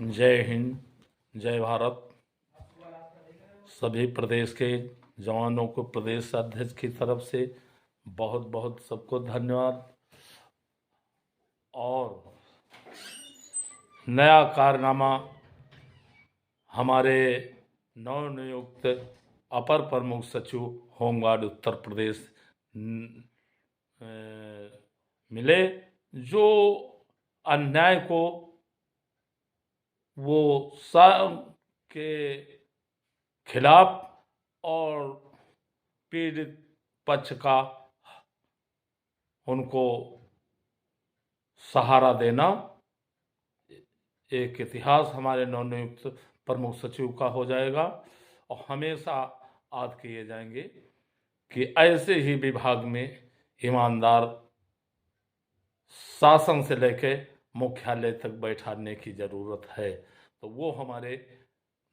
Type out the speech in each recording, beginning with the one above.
जय हिंद, जय भारत। सभी प्रदेश के जवानों को प्रदेश अध्यक्ष की तरफ से बहुत बहुत सबको धन्यवाद। और नया कारनामा हमारे नवनियुक्त अपर प्रमुख सचिव होमगार्ड उत्तर प्रदेश मिले, जो अन्याय को वो सब के खिलाफ और पीड़ित पक्ष का उनको सहारा देना एक इतिहास हमारे नवनियुक्त प्रमुख सचिव का हो जाएगा। और हमेशा याद किए जाएंगे कि ऐसे ही विभाग में ईमानदार शासन से लेकर मुख्यालय तक बैठाने की ज़रूरत है। तो वो हमारे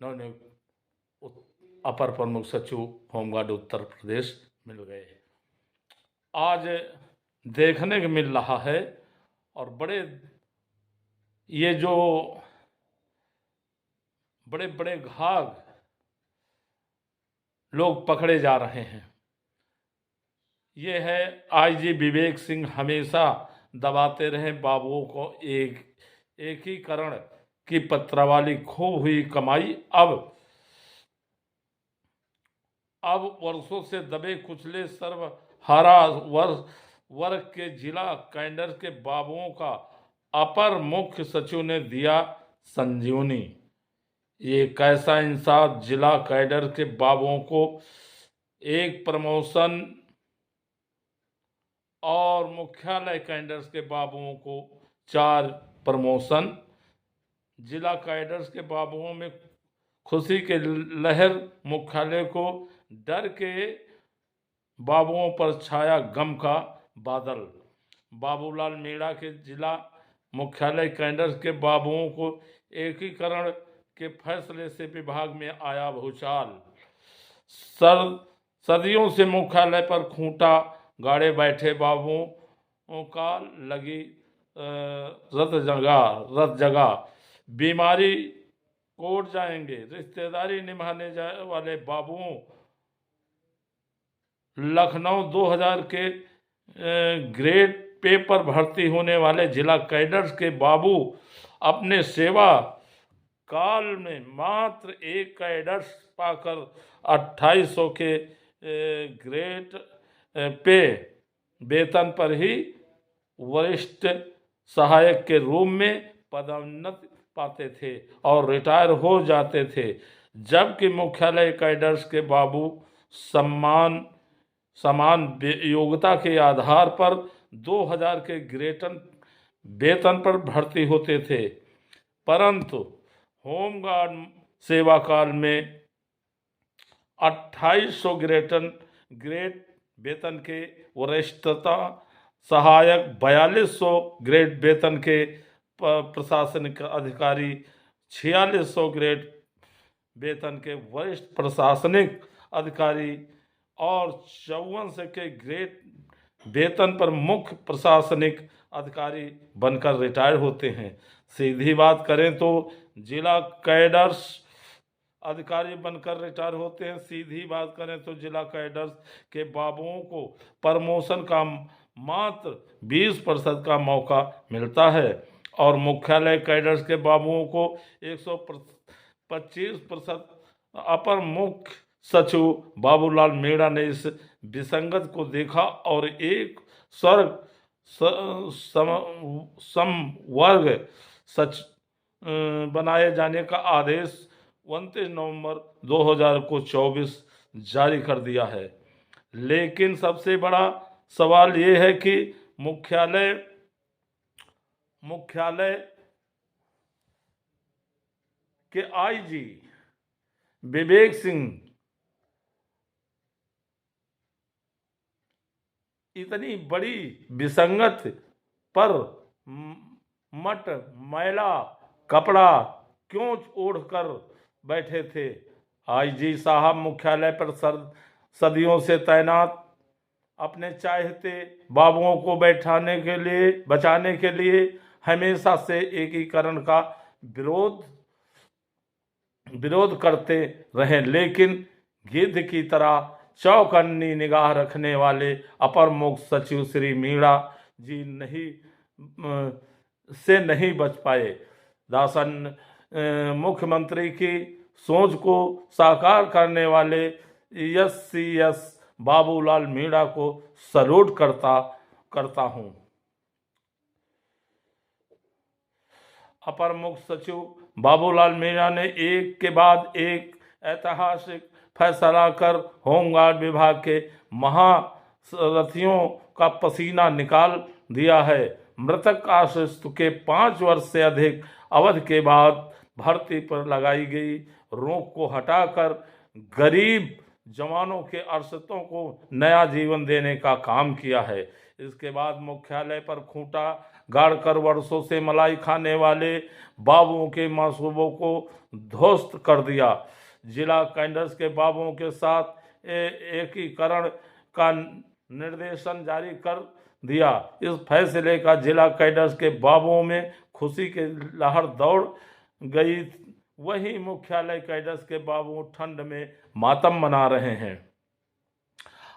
नवनियुक्त अपर प्रमुख सचिव होमगार्ड उत्तर प्रदेश मिल गए। आज देखने को मिल रहा है और ये जो बड़े बड़े घाघ लोग पकड़े जा रहे हैं, ये है आईजी विवेक सिंह हमेशा दबाते रहे बाबुओं को एकीकरण की पत्रावली खो हुई कमाई अब वर्षों से दबे कुचले सर्वहारा वर्ग के जिला कैडर के बाबुओं का अपर मुख्य सचिव ने दिया संजीवनी। ये कैसा इंसाफ, जिला कैडर के बाबुओं को एक प्रमोशन और मुख्यालय कैडर्स के बाबुओं को 4 प्रमोशन। जिला कैडर्स के बाबुओं में खुशी के लहर, मुख्यालय को डर के बाबुओं पर छाया गम का बादल। बाबूलाल मीणा के जिला मुख्यालय कैडर्स के बाबुओं को एकीकरण के फैसले से विभाग में आया भूचाल। सदियों से मुख्यालय पर खूंटा गाड़े बैठे बाबुओं का लगी रत जगह। बीमारी कोर्ट जाएंगे, रिश्तेदारी निभाने वाले बाबुओं। लखनऊ 2000 के ग्रेड पे पर भर्ती होने वाले जिला कैडर्स के बाबू अपने सेवा काल में मात्र 1 कैडर्स पाकर 2800 के ग्रेड पे वेतन पर ही वरिष्ठ सहायक के रूप में पदोन्नति पाते थे और रिटायर हो जाते थे, जबकि मुख्यालय कैडर्स के बाबू समान योग्यता के आधार पर 2000 के वेतन पर भर्ती होते थे। परंतु होमगार्ड सेवा काल में 2800 ग्रेड वेतन के वरिष्ठता सहायक, 4200 ग्रेड वेतन के प्रशासनिक अधिकारी, 4600 ग्रेड वेतन के वरिष्ठ प्रशासनिक अधिकारी और 5400 के ग्रेड वेतन पर मुख्य प्रशासनिक अधिकारी बनकर रिटायर होते हैं। सीधी बात करें तो जिला कैडर्स अधिकारी बनकर रिटायर होते हैं। सीधी बात करें तो जिला कैडर्स के बाबुओं को प्रमोशन का मात्र 20% का मौका मिलता है और मुख्यालय कैडर्स के बाबुओं को 125%। अपर मुख्य सचिव बाबूलाल मीणा ने इस विसंगत को देखा और एक समवर्ग बनाए जाने का आदेश 29 नवंबर 2000 को 24 जारी कर दिया है। लेकिन सबसे बड़ा सवाल ये है कि मुख्यालय के आईजी विवेक सिंह इतनी बड़ी विसंगत पर मैला कपड़ा क्यों ओढ़कर बैठे थे। आईजी साहब मुख्यालय पर सदियों से तैनात अपने चाहते बाबुओं को बचाने के लिए हमेशा से एकीकरण का विरोध विरोध करते रहे, लेकिन गिद्ध की तरह चौकन्नी निगाह रखने वाले अपर मुख्य सचिव श्री मीणा जी नहीं बच पाए। दासन मुख्यमंत्री की सोच को साकार करने वाले एस बाबूलाल मीणा को सैल्यूट करता हूं। अपर मुख्य सचिव बाबूलाल मीणा ने एक के बाद एक ऐतिहासिक फैसला कर होमगार्ड विभाग के महारथियों का पसीना निकाल दिया है। मृतक आश्रित के 5 वर्ष से अधिक अवधि के बाद भर्ती पर लगाई गई रोक को हटाकर गरीब जवानों के आश्रितों को नया जीवन देने का काम किया है। इसके बाद मुख्यालय पर खूंटा गाड़कर वर्षों से मलाई खाने वाले बाबुओं के मंसूबों को ध्वस्त कर दिया। जिला कैडर्स के बाबुओं के साथ एकीकरण का निर्देशन जारी कर दिया। इस फैसले का जिला कैडर्स के बाबुओं में खुशी की लहर दौड़ गई। वहीं मुख्यालय कैडर्स के बाबू ठंड में मातम मना रहे हैं।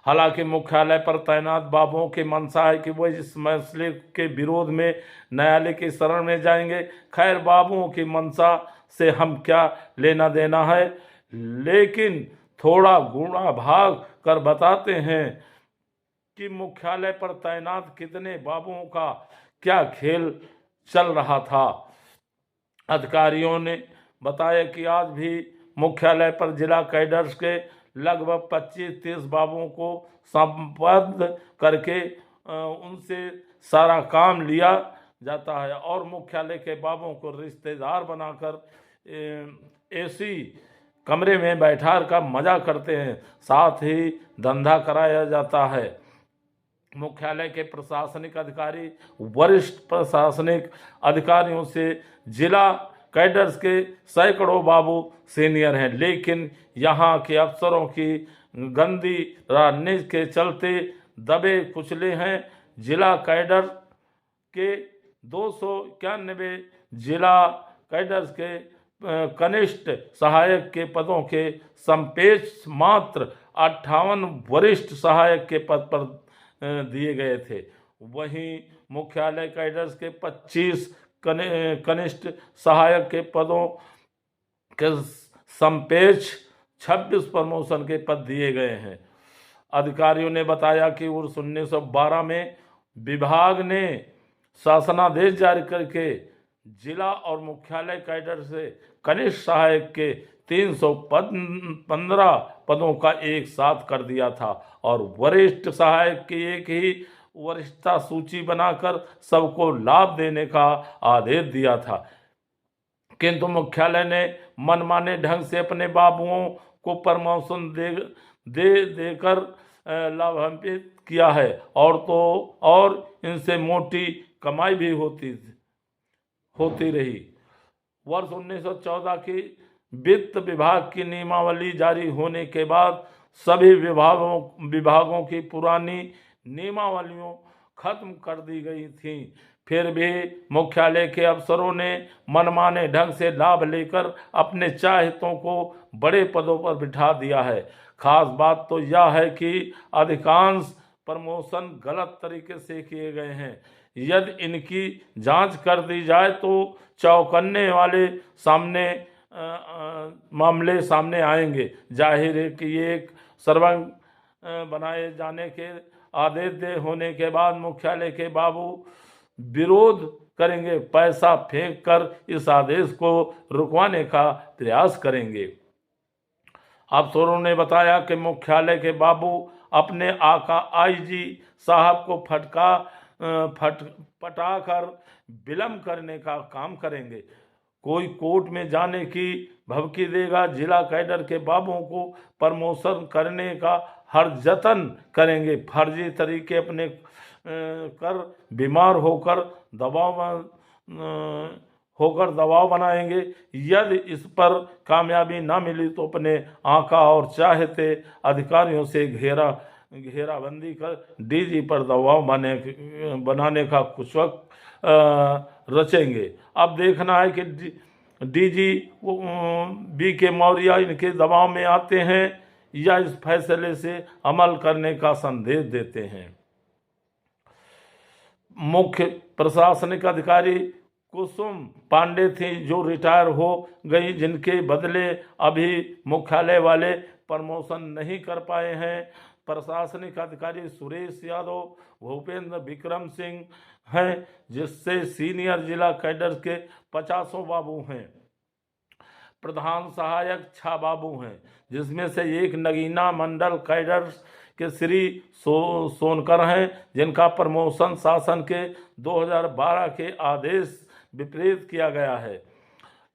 हालांकि मुख्यालय पर तैनात बाबुओं की मंशा है कि वह इस मसले के विरोध में न्यायालय की शरण में जाएंगे। खैर, बाबुओं की मंशा से हम क्या लेना देना है, लेकिन थोड़ा गुणा भाग कर बताते हैं कि मुख्यालय पर तैनात कितने बाबुओं का क्या खेल चल रहा था। अधिकारियों ने बताया कि आज भी मुख्यालय पर जिला कैडर्स के लगभग 25-30 बाबुओं को संबद्ध करके उनसे सारा काम लिया जाता है और मुख्यालय के बाबुओं को रिश्तेदार बनाकर एसी कमरे में बैठाकर का मजा करते हैं, साथ ही धंधा कराया जाता है। मुख्यालय के प्रशासनिक अधिकारी वरिष्ठ प्रशासनिक अधिकारियों से जिला कैडर्स के सैकड़ों बाबू सीनियर हैं, लेकिन यहाँ के अफसरों की गंदी राजनीति के चलते दबे कुचले हैं। जिला कैडर के 291 जिला कैडर्स के कनिष्ठ सहायक के पदों के संपेक्ष मात्र 58 वरिष्ठ सहायक के पद पर दिए गए थे। वहीं मुख्यालय कैडर्स के 25 कनिष्ठ सहायक के पदों के संपेक्ष 26 प्रमोशन के पद दिए गए हैं। अधिकारियों ने बताया कि वर्ष 1912 में विभाग ने शासनादेश जारी करके जिला और मुख्यालय कैडर से कनिष्ठ सहायक के 315 पदों का एक साथ कर दिया था और वरिष्ठ सहायक की एक ही वरिष्ठता सूची बनाकर सबको लाभ देने का आदेश दिया था। किंतु मुख्यालय ने मनमाने ढंग से अपने बाबुओं को प्रमोशन देकर लाभान्वित किया है और इनसे मोटी कमाई भी होती रही। वर्ष 1914 की वित्त विभाग की नियमावली जारी होने के बाद सभी विभागों की पुरानी नियमावलियों खत्म कर दी गई थी। फिर भी मुख्यालय के अफसरों ने मनमाने ढंग से लाभ लेकर अपने चाहतों को बड़े पदों पर बिठा दिया है। खास बात तो यह है कि अधिकांश प्रमोशन गलत तरीके से किए गए हैं। यदि इनकी जांच कर दी जाए तो चौंकाने वाले मामले सामने आएंगे। जाहिर है कि ये एक सर्वांग बनाए जाने के आदेश होने के बाद मुख्यालय के बाबू विरोध करेंगे, पैसा फेंक कर इस आदेश को रुकवाने का प्रयास करेंगे। अफसरों ने बताया कि मुख्यालय के बाबू अपने आका आईजी साहब को पटाकर विलम्ब करने का काम करेंगे। कोई कोर्ट में जाने की भभकी देगा। जिला कैडर के बाबुओं को प्रमोशन करने का हर जतन करेंगे। फर्जी तरीके अपने कर बीमार होकर दबाव बनाएंगे। यदि इस पर कामयाबी ना मिली तो अपने आका और चाहते अधिकारियों से घेराबंदी कर डीजी पर दबाव बनाने का कुछ वक्त रचेंगे। अब देखना है कि डीजी बी के मौर्य इनके दबाव में आते हैं या इस फैसले से अमल करने का संदेश देते हैं। मुख्य प्रशासनिक अधिकारी कुसुम पांडे थी जो रिटायर हो गई, जिनके बदले अभी मुख्यालय वाले प्रमोशन नहीं कर पाए हैं। प्रशासनिक अधिकारी सुरेश यादव भूपेंद्र विक्रम सिंह हैं, जिससे सीनियर जिला कैडर के 50 बाबू हैं। प्रधान सहायक 6 बाबू हैं, जिसमें से एक नगीना मंडल कैडर के श्री सोनकर हैं, जिनका प्रमोशन शासन के 2012 के आदेश विपरीत किया गया है।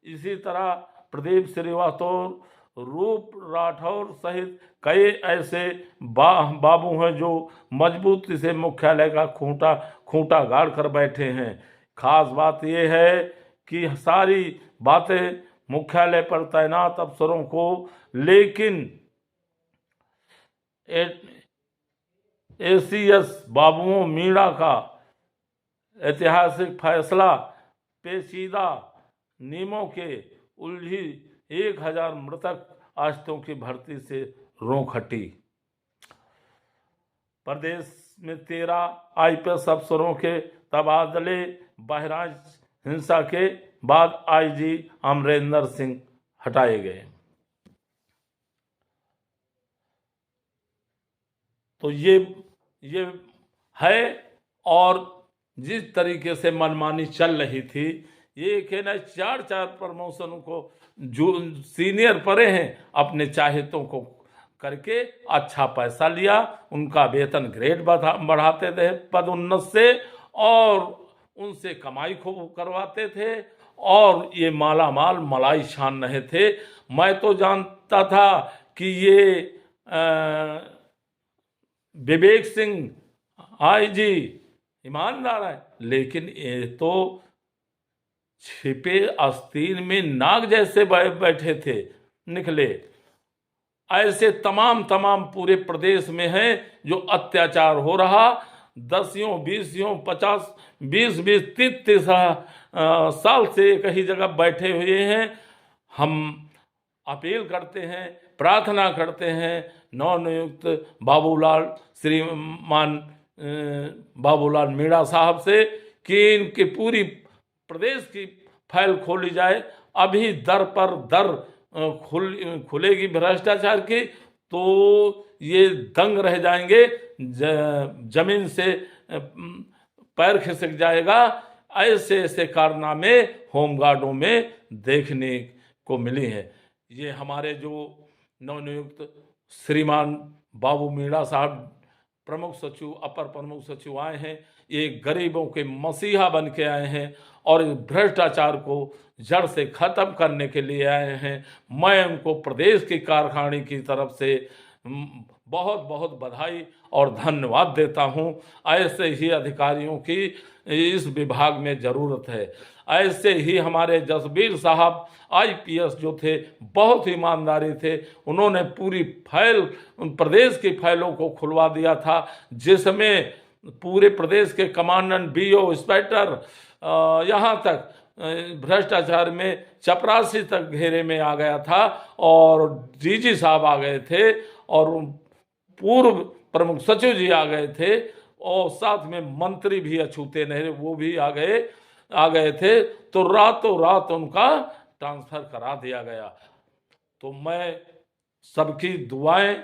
इसी तरह प्रदीप श्रीवास्तव, रूप राठौर सहित कई ऐसे बाबू हैं जो मजबूती से मुख्यालय का खूंटा गाड़ कर बैठे हैं। खास बात यह है कि सारी बातें मुख्यालय पर तैनात अफसरों को, लेकिन एसीएस बाबुओं मीणा का ऐतिहासिक फैसला पेचीदा नियमों के उलझी 1000 मृतक आश्रितों की भर्ती से रोक हटी। प्रदेश में 13 आईपीएस अफसरों के तबादले। बहराइच हिंसा के बाद आईजी अमरेंद्र सिंह हटाए गए। तो ये है, और जिस तरीके से मनमानी चल रही थी, ये कहना 4 प्रमोशन को जो सीनियर पड़े हैं अपने चाहतों को करके अच्छा पैसा लिया, उनका वेतन ग्रेड बढ़ाते थे पदोन्नत से, और उनसे कमाई खूब करवाते थे, और ये माला माल मलाई छान रहे थे। मैं तो जानता था कि ये विवेक सिंह आईजी ईमानदार है, लेकिन ये तो छिपे आस्तीन में नाग जैसे बैठे थे निकले। ऐसे तमाम पूरे प्रदेश में है जो अत्याचार हो रहा। 10 20 50 20 30 साल से एक ही जगह बैठे हुए हैं। हम अपील करते हैं, प्रार्थना करते हैं नवनियुक्त बाबूलाल, श्रीमान बाबूलाल मीणा साहब से कि इनके पूरी प्रदेश की फाइल खोली जाए। अभी दर पर दर खुलेगी भ्रष्टाचार की, तो ये दंग रह जाएंगे, जमीन से पैर खिसक जाएगा। ऐसे ऐसे कारनामे होमगार्डों में देखने को मिली हैं। ये हमारे जो नवनियुक्त श्रीमान बाबू मीणा साहब प्रमुख सचिव, अपर प्रमुख सचिव आए हैं, ये गरीबों के मसीहा बन के आए हैं और भ्रष्टाचार को जड़ से खत्म करने के लिए आए हैं। मैं उनको प्रदेश की कारखाने की तरफ से बहुत बहुत बधाई और धन्यवाद देता हूं। ऐसे ही अधिकारियों की इस विभाग में ज़रूरत है। ऐसे ही हमारे जसबीर साहब आईपीएस जो थे, बहुत ईमानदारी थे। उन्होंने पूरी फाइल, प्रदेश की फाइलों को खुलवा दिया था, जिसमें पूरे प्रदेश के कमांडेंट, बीओ, इंस्पेक्टर, यहाँ तक भ्रष्टाचार में चपरासी तक घेरे में आ गया था, और डीजी साहब आ गए थे, और पूर्व प्रमुख सचिव जी आ गए थे, और साथ में मंत्री भी अछूते नहीं, वो भी आ गए थे। तो रातों रात उनका ट्रांसफर करा दिया गया। तो मैं सबकी दुआएं,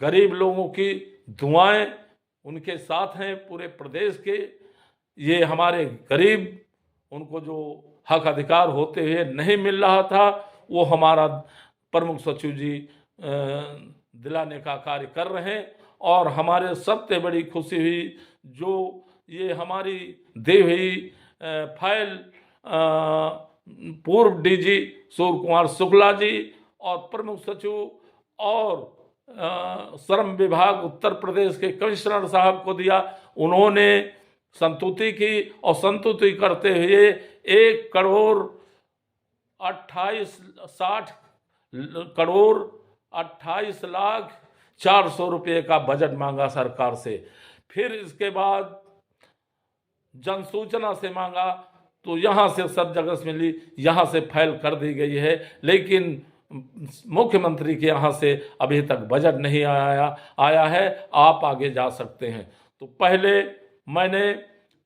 गरीब लोगों की दुआएं उनके साथ हैं, पूरे प्रदेश के। ये हमारे गरीब, उनको जो हक अधिकार होते हुए नहीं मिल रहा था, वो हमारा प्रमुख सचिव जी दिलाने का कार्य कर रहे हैं। और हमारे सबसे बड़ी खुशी हुई जो ये हमारी दी हुई फाइल पूर्व डीजी सूर्य कुमार शुक्ला जी और प्रमुख सचिव और श्रम विभाग उत्तर प्रदेश के कमिश्नर साहब को दिया। उन्होंने संतुति की, और संतुति करते हुए 1,60,28,04,00,000 रुपये का बजट मांगा सरकार से। फिर इसके बाद जनसूचना से मांगा तो यहाँ से सब जगह से मिली, यहाँ से फैल कर दी गई है, लेकिन मुख्यमंत्री के यहाँ से अभी तक बजट नहीं आया है। आप आगे जा सकते हैं। तो पहले मैंने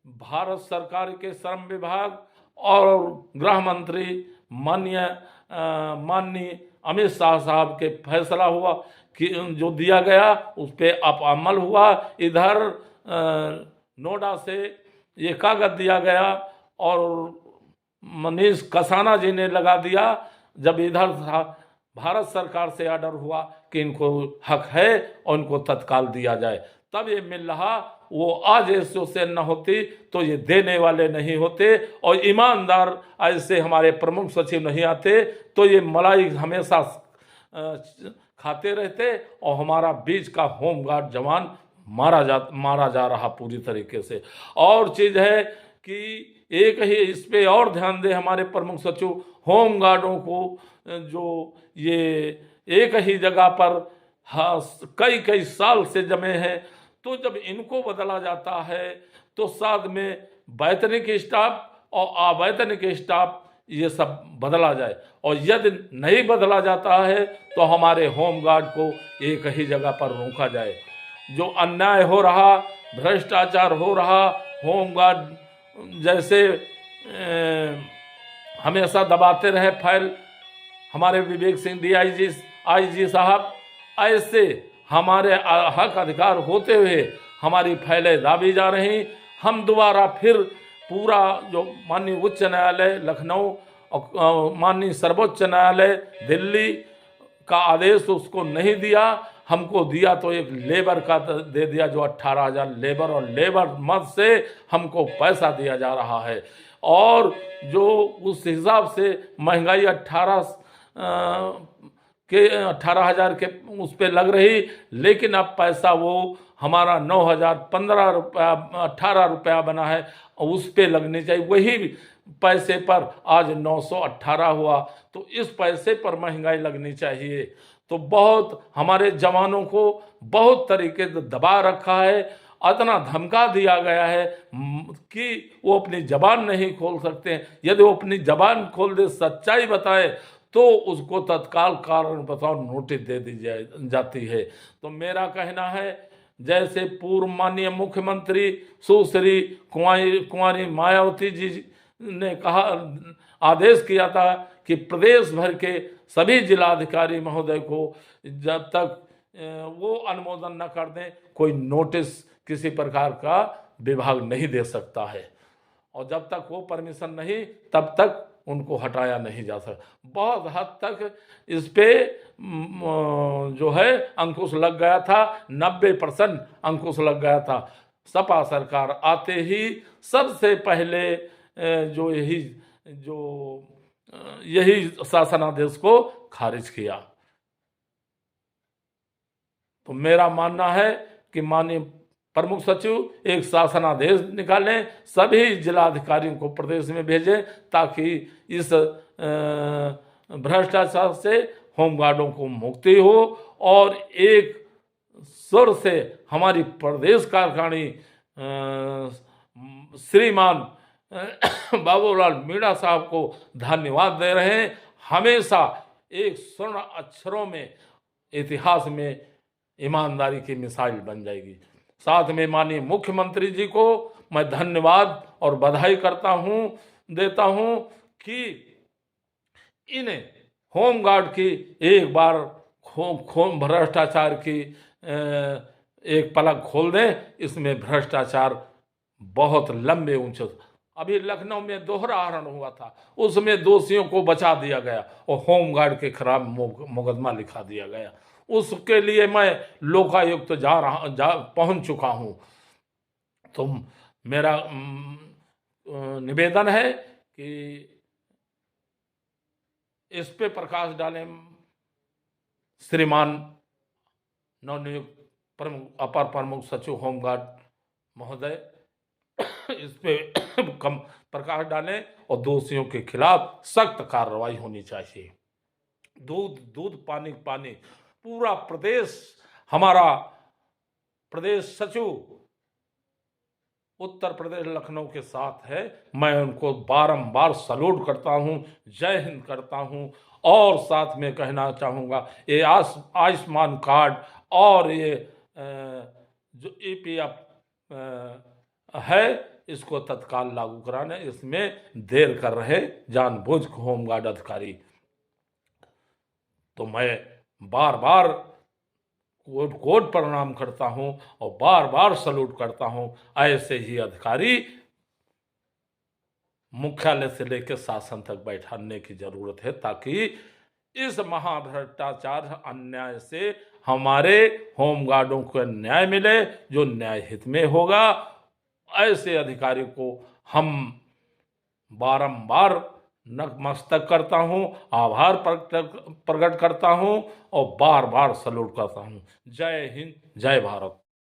भारत सरकार के श्रम विभाग और गृह मंत्री माननीय अमित शाह साहब के फैसला हुआ कि जो दिया गया उस पर अब अमल हुआ। इधर नोएडा से ये कागज दिया गया और मनीष कसाना जी ने लगा दिया। जब इधर भारत सरकार से ऑर्डर हुआ कि इनको हक है और इनको तत्काल दिया जाए, तब ये मिल रहा। वो आज एसोसिएशन न होती तो ये देने वाले नहीं होते, और ईमानदार ऐसे हमारे प्रमुख सचिव नहीं आते तो ये मलाई हमेशा खाते रहते और हमारा बीच का होमगार्ड जवान मारा जा रहा पूरी तरीके से। और चीज़ है कि एक ही इस पे और ध्यान दे हमारे प्रमुख सचिव, होमगार्डों को जो ये एक ही जगह पर कई साल से जमे हैं, तो जब इनको बदला जाता है तो साथ में वैतनिक स्टाफ और अवैतनिक स्टाफ ये सब बदला जाए। और यदि नहीं बदला जाता है तो हमारे होमगार्ड को एक ही जगह पर रोका जाए। जो अन्याय हो रहा, भ्रष्टाचार हो रहा, होमगार्ड जैसे हमेशा दबाते रहे फाइल हमारे विवेक सिंह आईजी साहब, ऐसे हमारे हक अधिकार होते हुए हमारी फाइलें दाबी जा रही। हम दोबारा फिर पूरा जो माननीय उच्च न्यायालय लखनऊ और माननीय सर्वोच्च न्यायालय दिल्ली का आदेश उसको नहीं दिया, हमको दिया तो एक लेबर का दे दिया जो 18,000 लेबर, और लेबर मद से हमको पैसा दिया जा रहा है। और जो उस हिसाब से महंगाई 18,000 के उस पे लग रही, लेकिन अब पैसा वो हमारा 9,015 रुपया 18 रुपया बना है और उस पे लगनी चाहिए। वही पैसे पर आज 918 हुआ, तो इस पैसे पर महंगाई लगनी चाहिए। तो बहुत हमारे जवानों को बहुत तरीके से दबा रखा है, इतना धमका दिया गया है कि वो अपनी जबान नहीं खोल सकते। यदि वो अपनी जबान खोल दे, सच्चाई बताए, तो उसको तत्काल कारण बताओ नोटिस दे दी जाती है। तो मेरा कहना है, जैसे पूर्व माननीय मुख्यमंत्री सुश्री कुंवारी मायावती जी ने कहा, आदेश किया था कि प्रदेश भर के सभी जिलाधिकारी महोदय को जब तक वो अनुमोदन न कर दें, कोई नोटिस किसी प्रकार का विभाग नहीं दे सकता है, और जब तक वो परमिशन नहीं तब तक उनको हटाया नहीं जा सकता। बहुत हद तक इस पे जो है अंकुश लग गया था, 90% अंकुश लग गया था। सपा सरकार आते ही सबसे पहले यही शासनादेश को खारिज किया। तो मेरा मानना है कि माननीय प्रमुख सचिव एक शासनादेश निकालें, सभी जिलाधिकारियों को प्रदेश में भेजें, ताकि इस भ्रष्टाचार से होमगार्डों को मुक्ति हो और एक स्वर से हमारी प्रदेश कार्यकारिणी श्रीमान बाबूलाल मीणा साहब को धन्यवाद दे रहे हैं। हमेशा एक स्वर्ण अक्षरों में इतिहास में ईमानदारी की मिसाइल बन जाएगी। साथ में माननीय मुख्यमंत्री जी को मैं धन्यवाद और बधाई देता हूं कि इन्हें होमगार्ड की एक बार भ्रष्टाचार की एक पलक खोल दें। इसमें भ्रष्टाचार बहुत लंबे ऊंचे, अभी लखनऊ में दोहराहरण हुआ था, उसमें दोषियों को बचा दिया गया और होमगार्ड के खिलाफ मुकदमा लिखा दिया गया। उसके लिए मैं लोकायुक्त पहुंच चुका हूं। तो मेरा निवेदन है कि इस पे प्रकाश डालें श्रीमान नवनियुक्त अपर प्रमुख सचिव होमगार्ड महोदय, इस पे कम प्रकाश डालें और दोषियों के खिलाफ सख्त कार्रवाई होनी चाहिए। दूध पानी पानी पूरा प्रदेश, हमारा प्रदेश सचिव उत्तर प्रदेश लखनऊ के साथ है, मैं उनको बारंबार सल्यूट करता हूँ, जय हिंद करता हूँ। और साथ में कहना चाहूँगा, ये आयुष्मान कार्ड और ये जो EPF है, इसको तत्काल लागू कराने, इसमें देर कर रहे जानबूझ के होमगार्ड अधिकारी। तो मैं बार बार कोट कोट प्रणाम करता हूं और बार बार सल्यूट करता हूं। ऐसे ही अधिकारी मुख्यालय से लेकर शासन तक बैठाने की जरूरत है, ताकि इस महाभ्रष्टाचार अन्याय से हमारे होमगार्डों को न्याय मिले, जो न्याय हित में होगा। ऐसे अधिकारी को हम बारंबार नतमस्तक करता हूं, आभार प्रकट करता हूं और बार बार सल्यूट करता हूं। जय हिंद, जय भारत।